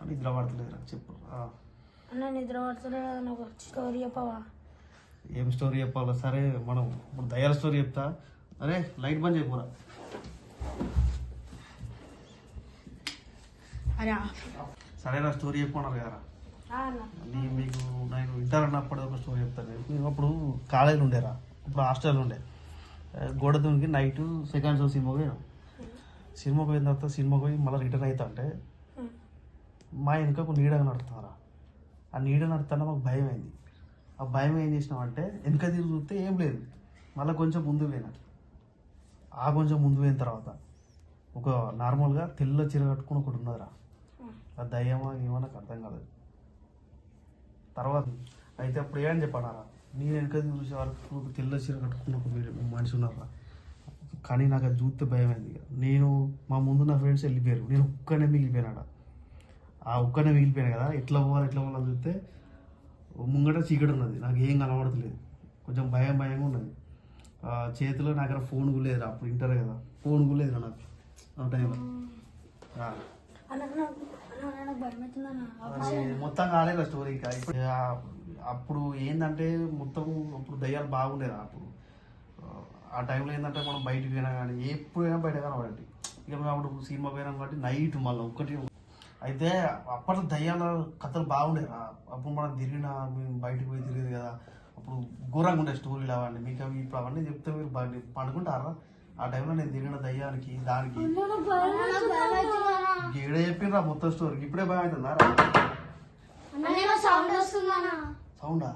నిద్ర పడతలేదురా చెప్పు. అన్న నిద్ర పడతలేదు, నాకు స్టోరీ చెప్పవా? ఏం స్టోరీ చెప్పాలో? సరే మనం ఇప్పుడు దయ్యాల స్టోరీ చెప్తా. అరే లైట్ బంద్ చేయపోరా. సరేనా స్టోరీ చెప్పమన్నారు కదా. మీకు నేను వింటారన్నప్పుడు ఒక స్టోరీ చెప్తాను. నేను అప్పుడు కాలేజీలో ఉండేరా, ఇప్పుడు హాస్టల్ ఉండే. గోడ దునికి నైట్ సెకండ్ షో సినిమాకి పోయాను. సినిమాకి పోయిన తర్వాత సినిమాకి పోయి మళ్ళీ రిటర్న్ అవుతా అంటే మా వెనుక ఒక నీడ నడుతున్నారా. ఆ నీడ నడుతున్నా మాకు భయం అయింది. ఆ భయం ఏం చేసినామంటే వెనుక తిరిగి చూస్తే ఏం లేదు. మళ్ళీ కొంచెం ముందు పోయినా. ఆ కొంచెం ముందు పోయిన తర్వాత ఒక నార్మల్గా తెల్ల చీర కట్టుకుని ఒకటి ఉన్నదిరా. ఆ దయ్యమా ఏమో నాకు అర్థం కాలేదు. తర్వాత అయితే అప్పుడు ఏమని చెప్పానారా, నేను వెనక చూసే వరకు తెల్ల చీర కట్టుకున్న ఒక మనిషి ఉన్నారా. కానీ నాకు అది చూస్తే భయం అయింది. నేను మా ముందు నా ఫ్రెండ్స్ వెళ్ళిపోయారు, నేను ఒక్కనే మిగిలిపోయినాడ. ఆ ఒక్కనే మిగిలిపోయాను కదా, ఎట్లా పోవాలని చూస్తే ముంగట చీకటి ఉన్నది, నాకు ఏం కనబడతలేదు. కొంచెం భయంగా ఉన్నది. చేతిలో నా దగ్గర ఫోన్ కూడా లేదురా, అప్పుడు వింటారు కదా, ఫోన్ కూడా లేదురా నాకు ఆ టైంలో. మొత్తం కాలేదు స్టోరీకి. ఇప్పుడు అప్పుడు ఏంటంటే మొత్తం అప్పుడు దయ్యాలు బాగుండేదా. అప్పుడు ఆ టైంలో ఏంటంటే మనం బయటకు పోయినా కానీ ఎప్పుడైనా బయట కనబడండి. ఇక మేము అప్పుడు సినిమా పోయినాం కాబట్టి నైట్ మళ్ళీ ఒక్కటి. అయితే అప్పట్లో దయ్యాల కథలు బాగుండేరా. అప్పుడు మనం తిరిగినా, మేము బయటకు పోయి తిరిగేది కదా, అప్పుడు ఘోరంగా ఉండే స్టోరీలు అవన్నీ. మీకు అవి ఇప్పుడు అవన్నీ చెప్తే మీరు పండుకుంటారా. ఆ టైంలో నేను తిరిగిన దయ్యానికి దానికి ఏడ చెప్పిండ్రా మొత్తం స్టోరీ. ఇప్పుడే భయం అవుతుందా? సౌండా